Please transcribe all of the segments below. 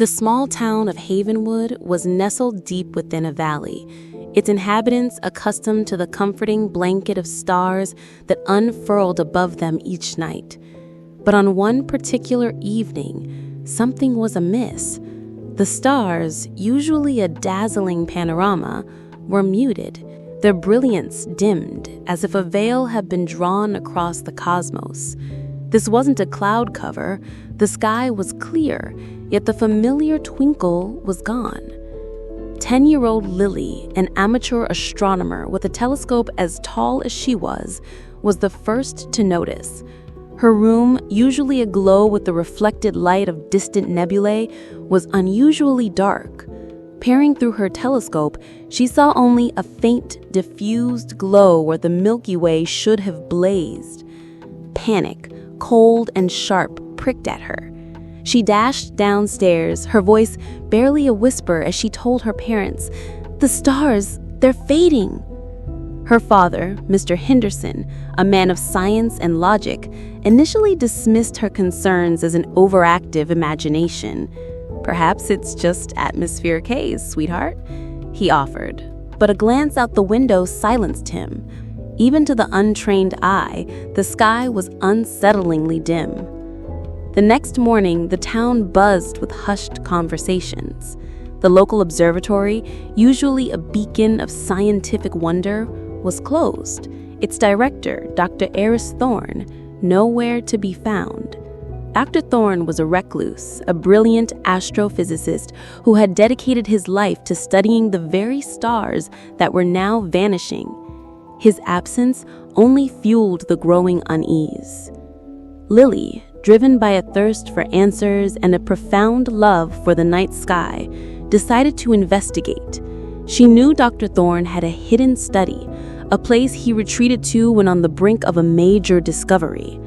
The small town of Havenwood was nestled deep within a valley, its inhabitants accustomed to the comforting blanket of stars that unfurled above them each night. But on one particular evening, something was amiss. The stars, usually a dazzling panorama, were muted, their brilliance dimmed, as if a veil had been drawn across the cosmos. This wasn't a cloud cover. The sky was clear, yet the familiar twinkle was gone. 10-year-old Lily, an amateur astronomer with a telescope as tall as she was the first to notice. Her room, usually aglow with the reflected light of distant nebulae, was unusually dark. Peering through her telescope, she saw only a faint, diffused glow where the Milky Way should have blazed. Panic, cold and sharp, pricked at her. She dashed downstairs, her voice barely a whisper as she told her parents, "The stars, they're fading." Her father, Mr. Henderson, a man of science and logic, initially dismissed her concerns as an overactive imagination. "Perhaps it's just atmospheric haze, sweetheart," he offered. But a glance out the window silenced him. Even to the untrained eye, the sky was unsettlingly dim. The next morning, the town buzzed with hushed conversations. The local observatory, usually a beacon of scientific wonder, was closed. Its director, Dr. Eris Thorne, nowhere to be found. Dr. Thorne was a recluse, a brilliant astrophysicist who had dedicated his life to studying the very stars that were now vanishing. His absence only fueled the growing unease. Lily, driven by a thirst for answers and a profound love for the night sky, decided to investigate. She knew Dr. Thorne had a hidden study, a place he retreated to when on the brink of a major discovery.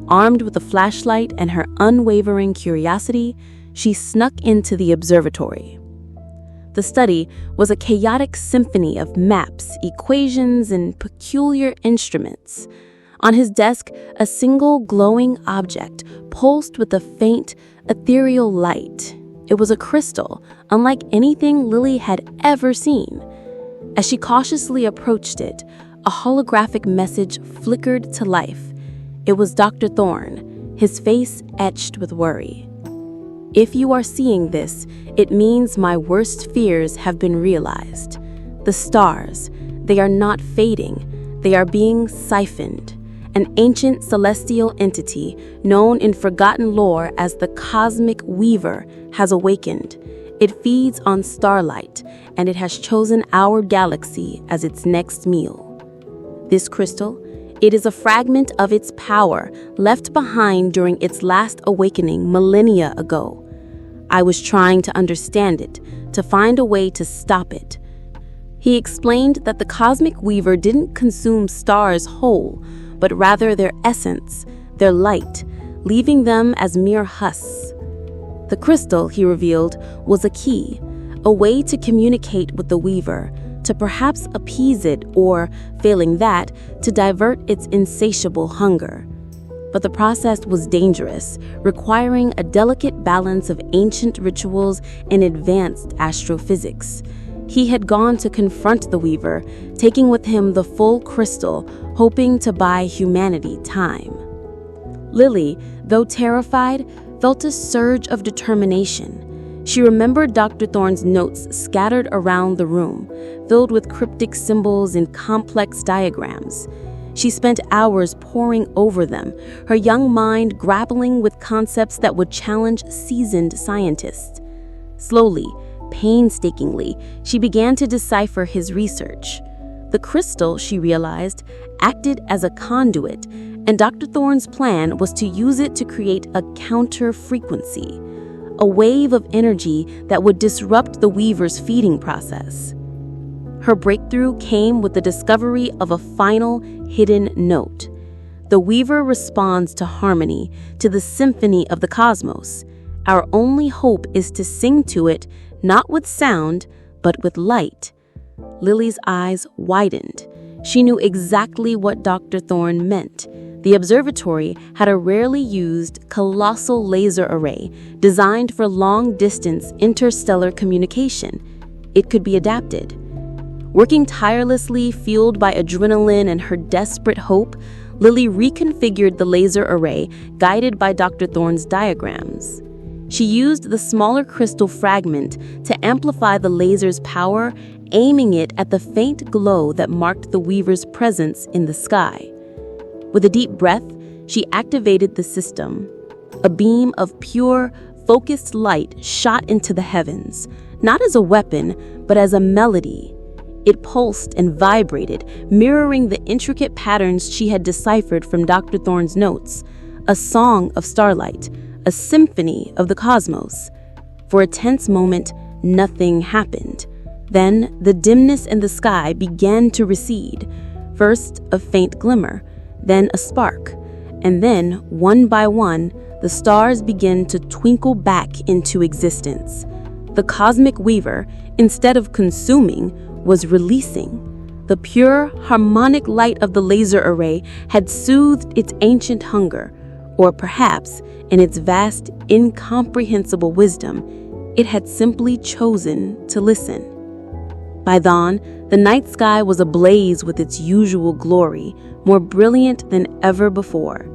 Armed with a flashlight and her unwavering curiosity, she snuck into the observatory. The study was a chaotic symphony of maps, equations, and peculiar instruments. On his desk, a single glowing object pulsed with a faint, ethereal light. It was a crystal, unlike anything Lily had ever seen. As she cautiously approached it, a holographic message flickered to life. It was Dr. Thorne, his face etched with worry. "If you are seeing this, it means my worst fears have been realized. The stars, they are not fading, they are being siphoned. An ancient celestial entity, known in forgotten lore as the Cosmic Weaver, has awakened. It feeds on starlight, and it has chosen our galaxy as its next meal. This crystal, it is a fragment of its power left behind during its last awakening millennia ago. I was trying to understand it, to find a way to stop it." He explained that the Cosmic Weaver didn't consume stars whole, but rather their essence, their light, leaving them as mere husks. The crystal, he revealed, was a key, a way to communicate with the Weaver, to perhaps appease it or, failing that, to divert its insatiable hunger. But the process was dangerous, requiring a delicate balance of ancient rituals and advanced astrophysics. He had gone to confront the Weaver, taking with him the full crystal, hoping to buy humanity time. Lily, though terrified, felt a surge of determination. She remembered Dr. Thorne's notes scattered around the room, filled with cryptic symbols and complex diagrams. She spent hours poring over them, her young mind grappling with concepts that would challenge seasoned scientists. Slowly, painstakingly, she began to decipher his research. The crystal, she realized, acted as a conduit, and Dr. Thorne's plan was to use it to create a counter-frequency, a wave of energy that would disrupt the Weaver's feeding process. Her breakthrough came with the discovery of a final, hidden note. The Weaver responds to harmony, to the symphony of the cosmos. Our only hope is to sing to it, not with sound, but with light. Lily's eyes widened. She knew exactly what Dr. Thorne meant. The observatory had a rarely used, colossal laser array designed for long-distance interstellar communication. It could be adapted. Working tirelessly, fueled by adrenaline and her desperate hope, Lily reconfigured the laser array, guided by Dr. Thorne's diagrams. She used the smaller crystal fragment to amplify the laser's power, aiming it at the faint glow that marked the Weaver's presence in the sky. With a deep breath, she activated the system. A beam of pure, focused light shot into the heavens, not as a weapon, but as a melody. It pulsed and vibrated, mirroring the intricate patterns she had deciphered from Dr. Thorne's notes, a song of starlight, a symphony of the cosmos. For a tense moment, nothing happened. Then, the dimness in the sky began to recede. First, a faint glimmer, then a spark, and then, one by one, the stars began to twinkle back into existence. The cosmic weaver, instead of consuming, was releasing. The pure, harmonic light of the laser array had soothed its ancient hunger, or perhaps, in its vast, incomprehensible wisdom, it had simply chosen to listen. By dawn, the night sky was ablaze with its usual glory, more brilliant than ever before.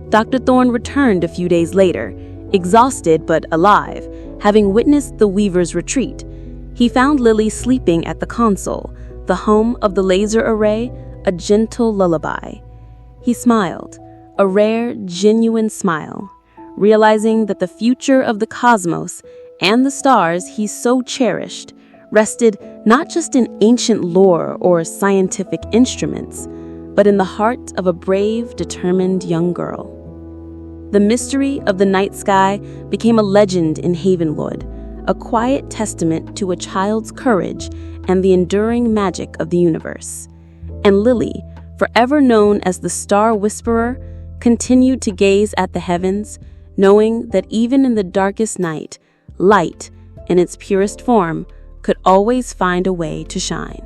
Dr. Thorne returned a few days later, exhausted but alive, having witnessed the Weaver's retreat. He found Lily sleeping at the console, the home of the laser array, a gentle lullaby. He smiled, a rare, genuine smile, realizing that the future of the cosmos and the stars he so cherished rested not just in ancient lore or scientific instruments, but in the heart of a brave, determined young girl. The mystery of the night sky became a legend in Havenwood, a quiet testament to a child's courage and the enduring magic of the universe. And Lily, forever known as the Star Whisperer, continued to gaze at the heavens, knowing that even in the darkest night, light, in its purest form, could always find a way to shine.